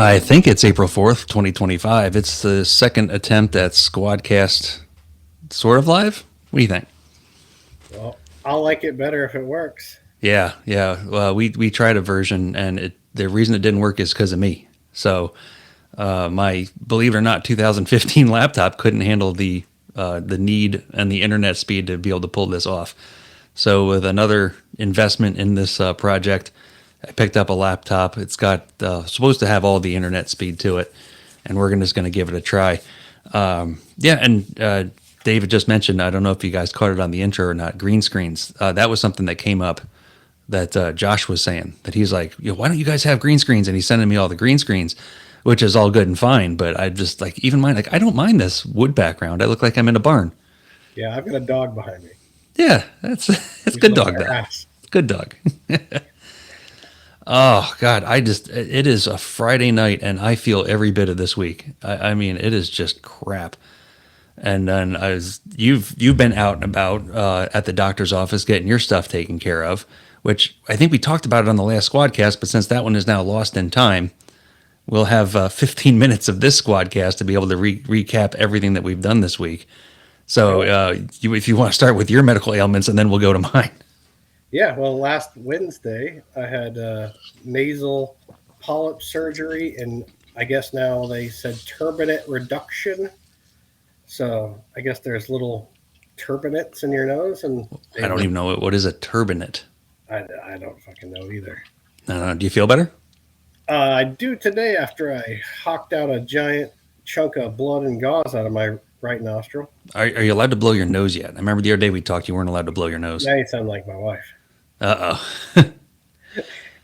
I think it's April 4th, 2025. It's the second attempt at Squadcast sort of live. What do you think? Well, I'll like it better if it works. Yeah, yeah. Well, we tried a version, and the reason it didn't work is because of me. So my, believe it or not, 2015 laptop couldn't handle the need and the internet speed to be able to pull this off. So with another investment in this project, I picked up a laptop. It's got supposed to have all the internet speed to it, and we're just going to give it a try. Yeah, and David just mentioned, I don't know if you guys caught it on the intro or not, green screens. That was something that came up that Josh was saying, that he's like, why don't you guys have green screens? And he's sending me all the green screens, which is all good and fine. But I just like, even mine, like, I don't mind this wood background. I look like I'm in a barn. Yeah, I've got a dog behind me. Yeah, that's good dog. That good dog. Oh God, it is a Friday night and I feel every bit of this week. I mean, it is just crap. And then you've been out and about at the doctor's office getting your stuff taken care of, which I think we talked about it on the last Squadcast, but since that one is now lost in time, we'll have 15 minutes of this Squadcast to be able to recap everything that we've done this week. So if you want to start with your medical ailments, and then we'll go to mine. Yeah, well, last Wednesday I had nasal polyp surgery, and I guess now they said turbinate reduction. So I guess there's little turbinates in your nose, and I don't even know what is a turbinate. I don't fucking know either. Do you feel better? I do today after I hawked out a giant chunk of blood and gauze out of my right nostril. Are you allowed to blow your nose yet? I remember the other day we talked, you weren't allowed to blow your nose. Now you sound like my wife. Uh-oh.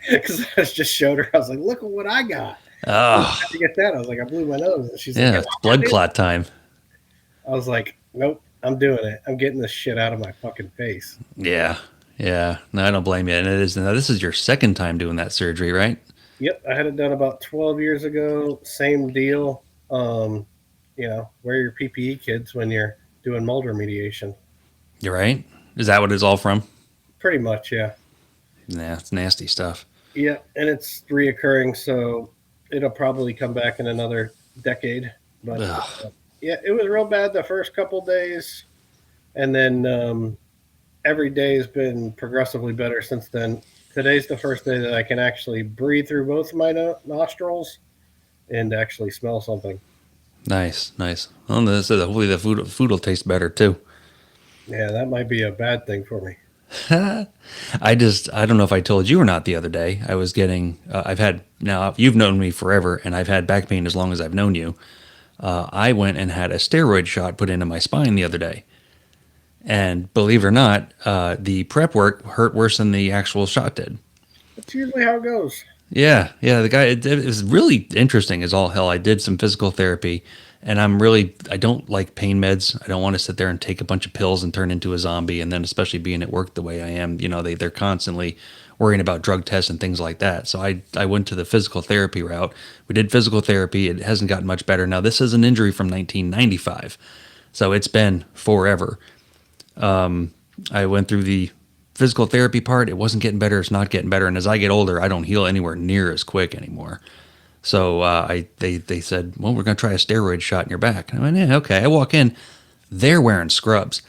Because I just showed her, I was like, look at what I got. Oh. How'd you get that? I was like, I blew my nose. And she's like, yeah, it's blood clot time. I was like, nope, I'm doing it. I'm getting this shit out of my fucking face. Yeah. Yeah. No, I don't blame you. And this is your second time doing that surgery, right? Yep. I had it done about 12 years ago. Same deal. Wear your PPE, kids, when you're doing mold remediation. You're right. Is that what it's all from? Pretty much, yeah. Yeah, it's nasty stuff. Yeah, and it's reoccurring, so it'll probably come back in another decade. But yeah, it was real bad the first couple days, and then every day has been progressively better since then. Today's the first day that I can actually breathe through both of my nostrils and actually smell something. Nice. Well, hopefully the food will taste better too. Yeah, that might be a bad thing for me. I don't know if I told you or not the other day. I was getting, now you've known me forever and I've had back pain as long as I've known you. I went and had a steroid shot put into my spine the other day. And believe it or not, the prep work hurt worse than the actual shot did. That's usually how it goes. Yeah. The guy, it was really interesting as all hell. I did some physical therapy, and I don't like pain meds. I don't want to sit there and take a bunch of pills and turn into a zombie. And then especially being at work the way I am, they're constantly worrying about drug tests and things like that. So I went to the physical therapy route. We did physical therapy. It hasn't gotten much better. Now, this is an injury from 1995. So it's been forever. I went through the physical therapy part. It wasn't getting better. It's not getting better. And as I get older, I don't heal anywhere near as quick anymore. So they said, well, we're going to try a steroid shot in your back. And I went, yeah, okay. I walk in. They're wearing scrubs.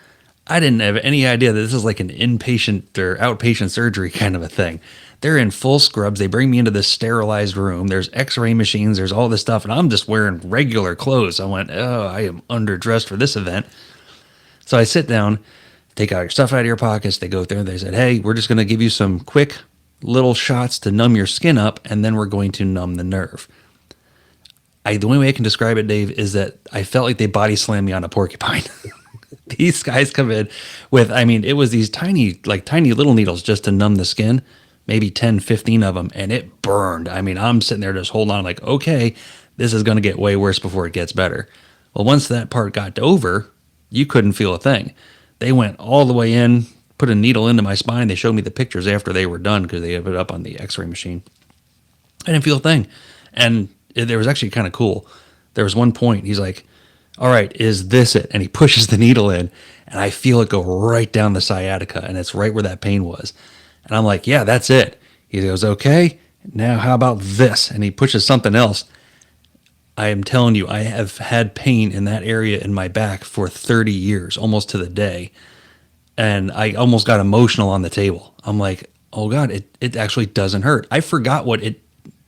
I didn't have any idea that this is like an inpatient or outpatient surgery kind of a thing. They're in full scrubs. They bring me into this sterilized room. There's x-ray machines. There's all this stuff. And I'm just wearing regular clothes. I went, oh, I am underdressed for this event. So I sit down, take out your stuff out of your pockets. They go there and they said, hey, we're just going to give you some quick little shots to numb your skin up, and then we're going to numb the nerve. The only way I can describe it, Dave, is that I felt like they body slammed me on a porcupine. These guys come in with, it was these tiny little needles just to numb the skin, maybe 10, 15 of them, and it burned. I'm sitting there just holding on like, okay, this is going to get way worse before it gets better. Well, once that part got over, you couldn't feel a thing. They went all the way in, put a needle into my spine. They showed me the pictures after they were done because they have it up on the x-ray machine. I didn't feel a thing. And it was actually kind of cool. There was one point, he's like, all right, is this it? And he pushes the needle in, and I feel it go right down the sciatica, and it's right where that pain was. And I'm like, yeah, that's it. He goes, okay, now how about this? And he pushes something else, I am telling you, I have had pain in that area in my back for 30 years, almost to the day. And I almost got emotional on the table. I'm like, oh God, it actually doesn't hurt. I forgot what it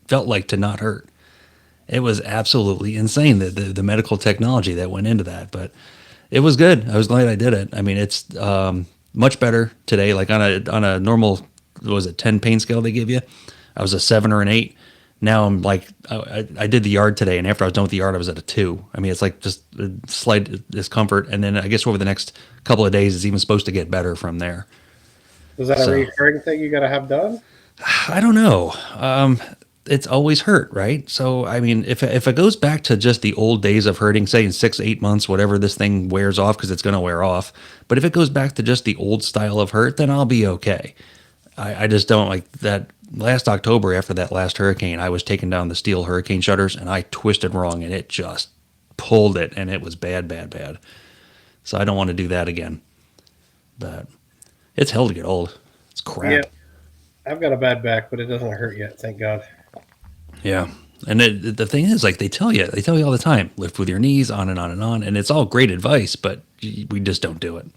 felt like to not hurt. It was absolutely insane, the medical technology that went into that. But it was good. I was glad I did it. I mean, it's much better today. Like on a normal, what was it, 10 pain scale they give you? I was a 7 or an 8. Now I'm like, I did the yard today, and after I was done with the yard, I was at a 2. I mean, it's like just a slight discomfort, and then I guess over the next couple of days, it's even supposed to get better from there. Was that a So recurring thing you got to have done? I don't know. It's always hurt, right? So I mean, if it goes back to just the old days of hurting, say in 6 8 months, whatever this thing wears off, because it's going to wear off. But if it goes back to just the old style of hurt, then I'll be okay. I just don't like that. Last October, after that last hurricane, I was taking down the steel hurricane shutters, and I twisted wrong, and it just pulled it, and it was bad, bad, bad. So I don't want to do that again. But it's hell to get old. It's Yeah, crap. I've got a bad back, but it doesn't hurt yet, thank God. Yeah. And the thing is, like they tell you all the time, lift with your knees, on and on and on, and it's all great advice, but we just don't do it.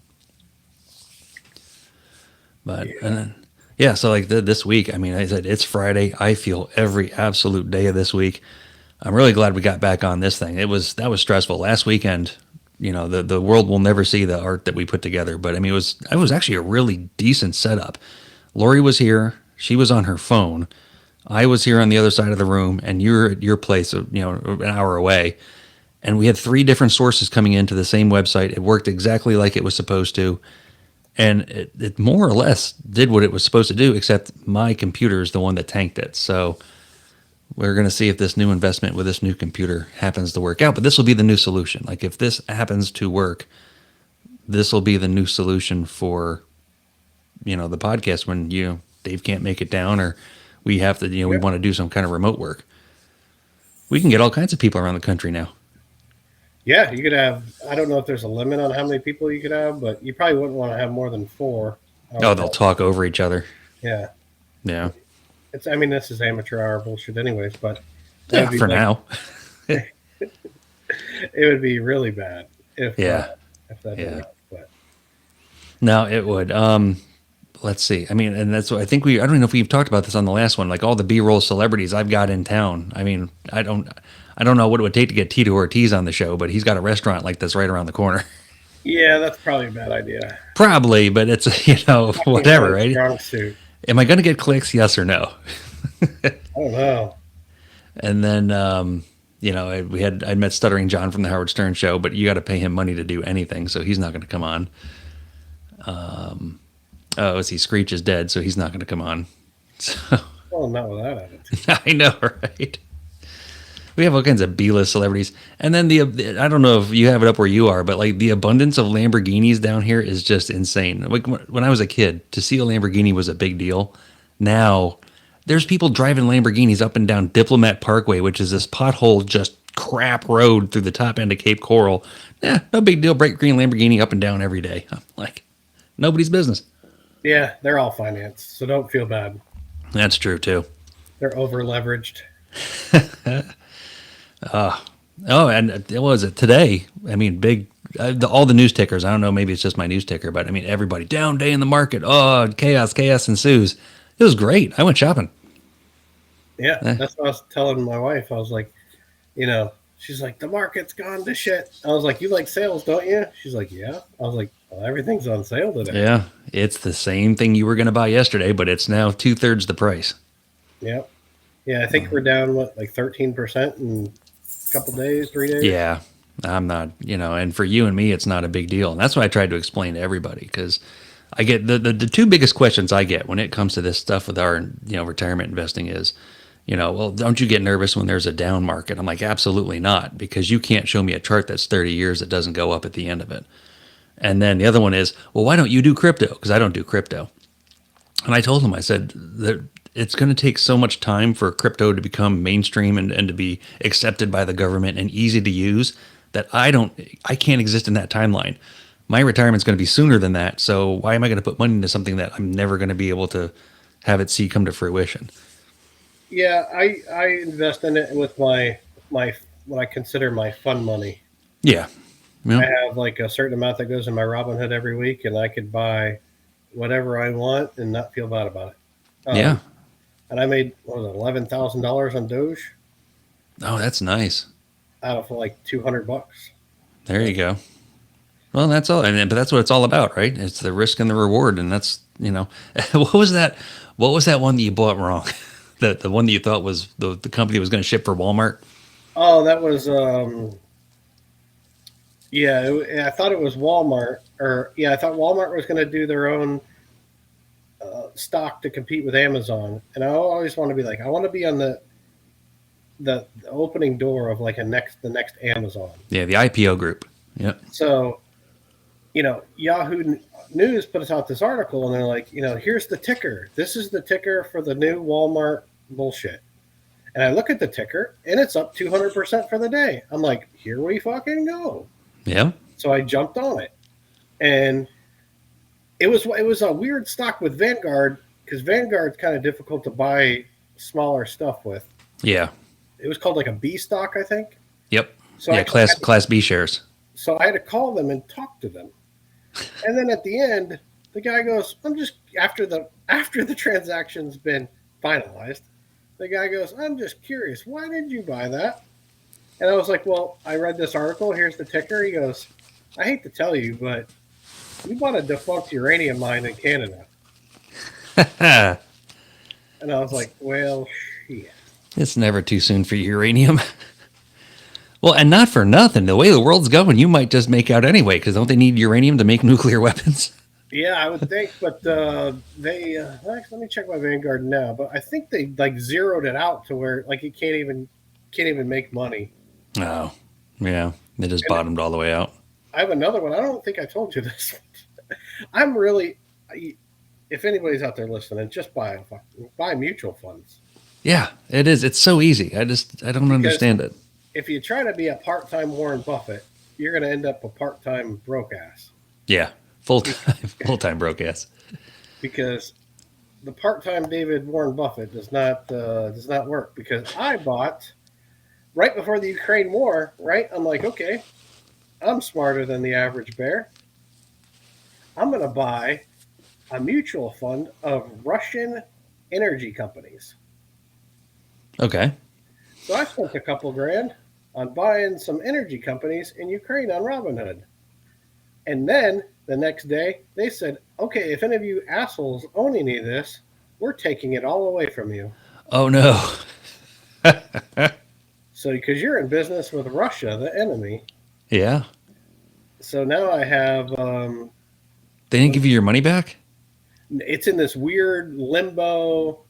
But and Yeah. then, yeah, so like this week, I mean, I said it's Friday. I feel every absolute day of this week. I'm really glad we got back on this thing. That was stressful last weekend. You know, the world will never see the art that we put together, but I mean, it was actually a really decent setup. Lori was here. She was on her phone. I was here on the other side of the room, and you're at your place, an hour away. And we had 3 different sources coming into the same website. It worked exactly like it was supposed to. And it more or less did what it was supposed to do, except my computer is the one that tanked it. So we're going to see if this new investment with this new computer happens to work out. But this will be the new solution. Like if this happens to work, this will be the new solution for, the podcast when, Dave can't make it down, or we have to, we Yep. want to do some kind of remote work. We can get all kinds of people around the country now. Yeah, you could have. I don't know if there's a limit on how many people you could have, but you probably wouldn't want to have more than 4. I Oh, would they'll think. talk over each other. Yeah, Yeah. it's. I mean, this is amateur hour bullshit, anyways. But that Yeah, would be for like now. it would be really bad Yeah. if that didn't Yeah. happen. But No, it would. Let's see. I mean, and that's what I think I don't know if we've talked about this on the last one, like all the B-roll celebrities I've got in town. I mean, I don't know what it would take to get Tito Ortiz on the show, but he's got a restaurant like this right around the corner. yeah, that's probably a bad idea. Probably, but it's, He's not whatever, a right? strong suit. Am I going to get clicks? Yes or no? I don't know. And then, I met Stuttering John from the Howard Stern show, but you got to pay him money to do anything, so he's not going to come on. Oh, see, Screech is dead, so he's not going to come on. So Well, not with that attitude. I know, right? We have all kinds of B-list celebrities, and then I don't know if you have it up where you are, but like the abundance of Lamborghinis down here is just insane. Like when I was a kid, to see a Lamborghini was a big deal. Now there's people driving Lamborghinis up and down Diplomat Parkway, which is this pothole, just crap road through the top end of Cape Coral. No big deal. Bright green Lamborghini up and down every day. I'm like, nobody's business. Yeah, they're all financed, so don't feel bad. That's true too. They're over leveraged. Oh, and it was it today. I mean, big all the news tickers. I don't know, maybe it's just my news ticker, but I mean, everybody down day in the market. Oh, chaos ensues. It was great. I went shopping. Yeah, Eh, that's what I was telling my wife. I was like, she's like, the market's gone to shit. I was like, you like sales, don't you? She's like, yeah. I was like, well, everything's on sale today. yeah, it's the same thing you were going to buy yesterday, but it's now 2/3 the price. Yep. Yeah, I think we're down like 13% in a couple days, 3 days. Yeah, I'm not, and for you and me, it's not a big deal. And that's what I tried to explain to everybody, because I get the 2 biggest questions I get when it comes to this stuff with our, retirement investing is, well, don't you get nervous when there's a down market? I'm like, absolutely not, because you can't show me a chart that's 30 years that doesn't go up at the end of it. And then the other one is, well, why don't you do crypto? Because I don't do crypto. And I told him, I said that it's going to take so much time for crypto to become mainstream and to be accepted by the government and easy to use that I can't exist in that timeline. My retirement's going to be sooner than that. So why am I going to put money into something that I'm never going to be able to have it see come to fruition? Yeah, I invest in it with my what I consider my fun money. Yeah. I Yep. have like a certain amount that goes in my Robinhood every week, and I could buy whatever I want and not feel bad about it. Yeah. And I made what was it, $11,000 on Doge Oh, that's nice. out of like $200. There So you go. Well, that's all. But that's what it's all about, right? It's the risk and the reward, and that's what was that? What was that one that you bought wrong? The one that you thought was the company that was going to ship for Walmart. oh, that was yeah. I thought it was Walmart, or yeah, I thought Walmart was going to do their own stock to compete with Amazon, and I always want to be like, I want to be on the opening door of like the next Amazon. Yeah, the IPO group. Yep. So Yahoo News put us out this article, and they're like, here's the ticker. This is the ticker for the new Walmart bullshit. And I look at the ticker, and it's up 200% for the day. I'm like, here we fucking go. Yeah. So I jumped on it, and it was a weird stock with Vanguard because Vanguard's kind of difficult to buy smaller stuff with. Yeah. It was called like a B stock, I think. Yep. So Yeah. Class B shares. So I had to call them and talk to them. And then at the end, the guy goes, I'm just after the transaction's been finalized, the guy goes, I'm just curious, why did you buy that? And I was like, well, I read this article, here's the ticker. He goes, I hate to tell you, but you bought a defunct uranium mine in Canada. And I was like, well, shit. It's never too soon for uranium. Well, and not for nothing. The way the world's going, you might just make out anyway, because don't they need uranium to make nuclear weapons? Yeah, I would think, but they actually, let me check my Vanguard now. But I think they like zeroed it out to where like it can't even make money. Oh, yeah. They just And bottomed all the way out. I have another one. I don't think I told you this. I'm really, if anybody's out there listening, just buy mutual funds. Yeah, it is. It's so easy. I don't Because understand it. if you try to be a part-time Warren Buffett, you're going to end up a part-time broke ass. Yeah, full time broke ass. Because the part-time David Warren Buffett does not work. Because I bought right before the Ukraine war. Right, I'm like, okay, I'm smarter than the average bear. I'm going to buy a mutual fund of Russian energy companies. Okay. So I spent a couple grand on buying some energy companies in Ukraine on Robinhood. And then the next day, they said, okay, if any of you assholes own any of this, we're taking it all away from you. Oh no. So, because you're in business with Russia, the enemy. Yeah. So now I have, They didn't give you your money back? it's in this weird limbo.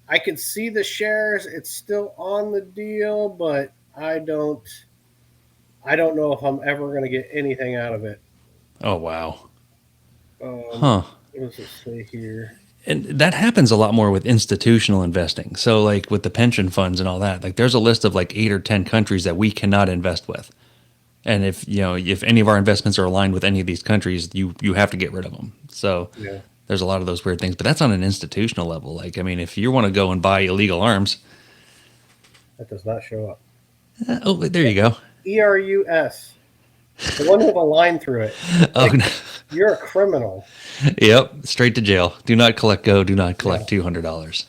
I can see the shares. It's still on the deal, but I don't know if I'm ever going to get anything out of it. Oh wow. What Huh. does it say here? And that happens a lot more with institutional investing. So like with the pension funds and all that, like there's a list of like 8 or 10 countries that we cannot invest with. And if any of our investments are aligned with any of these countries, you have to get rid of them. So Yeah, there's a lot of those weird things, but that's on an institutional level. Like, I mean, if you want to go and buy illegal arms, that does not show up. oh, there you go. ERUS, the one with a line through it. Oh, Like, no. you're a criminal. Yep, straight to jail. Do not collect go. Do not collect $200.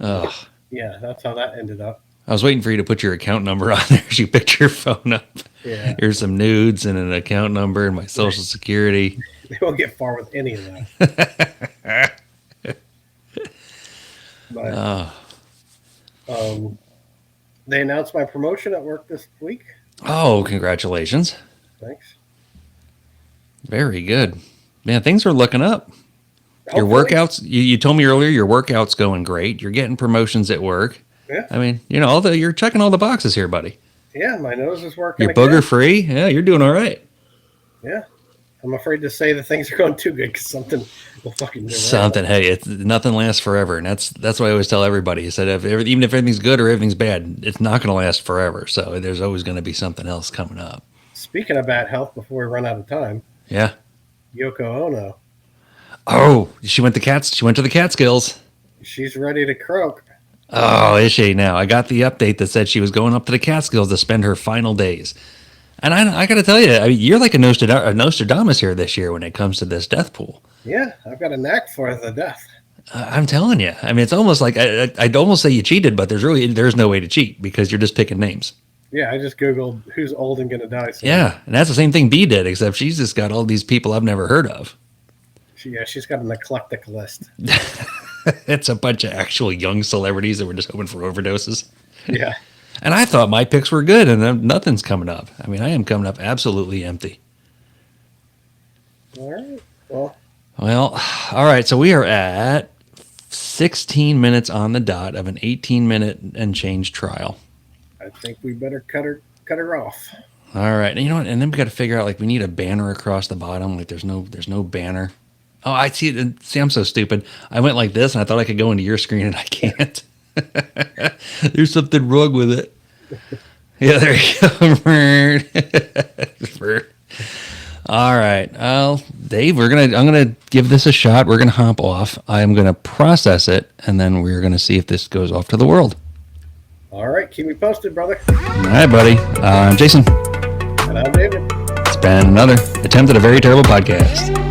Oh, Yeah, that's how that ended up. I was waiting for you to put your account number on there as you picked your phone up. Yeah, Here's some nudes and an account number and my social security. they won't get far with any of that. But they announced my promotion at work this week. Oh, congratulations. Thanks. Very good. Man, things are looking up. Your Hopefully. workouts, you told me earlier, your workout's going great. You're getting promotions at work. Yeah. I mean, you're checking all the boxes here, buddy. Yeah, my nose is working. You're again. booger free. Yeah, you're doing all right. Yeah. I'm afraid to say that things are going too good because something will fucking do. Something. Hey, it's nothing lasts forever, and that's what I always tell everybody. I said, even if everything's good or everything's bad, it's not going to last forever. So there's always going to be something else coming up. Speaking of bad health, before we run out of time, Yeah. Yoko Ono, Oh, she went to the Catskills. she's ready to croak. Oh, is she now? I got the update that said she was going up to the Catskills to spend her final days. And I got to tell you, I mean, you're like a Nostradamus here this year when it comes to this death pool. Yeah, I've got a knack for the death. I'm telling you. I mean, it's almost like I'd almost say you cheated, but there's no way to cheat because you're just picking names. Yeah, I just Googled who's old and going to die soon. Yeah, and that's the same thing B did, except she's just got all these people I've never heard of. She's got an eclectic list. It's a bunch of actual young celebrities that were just hoping for overdoses. Yeah. And I thought my picks were good, and then nothing's coming up. I mean, I am coming up absolutely empty. All right. Well, all right. So we are at 16 minutes on the dot of an 18-minute and change trial. I think we better cut her off. All right. And you know what? And then we got to figure out, like, we need a banner across the bottom. Like, there's no banner. Oh, I see it. See, I'm so stupid. I went like this, and I thought I could go into your screen, and I can't. There's something wrong with it. Yeah, there you go. All right. Well, Dave, I'm gonna give this a shot. We're gonna hop off. I'm gonna process it, and then we're gonna see if this goes off to the world. All right. Keep me posted, brother. All right, buddy. I'm Jason. And I'm David. It's been another attempt at a very terrible podcast.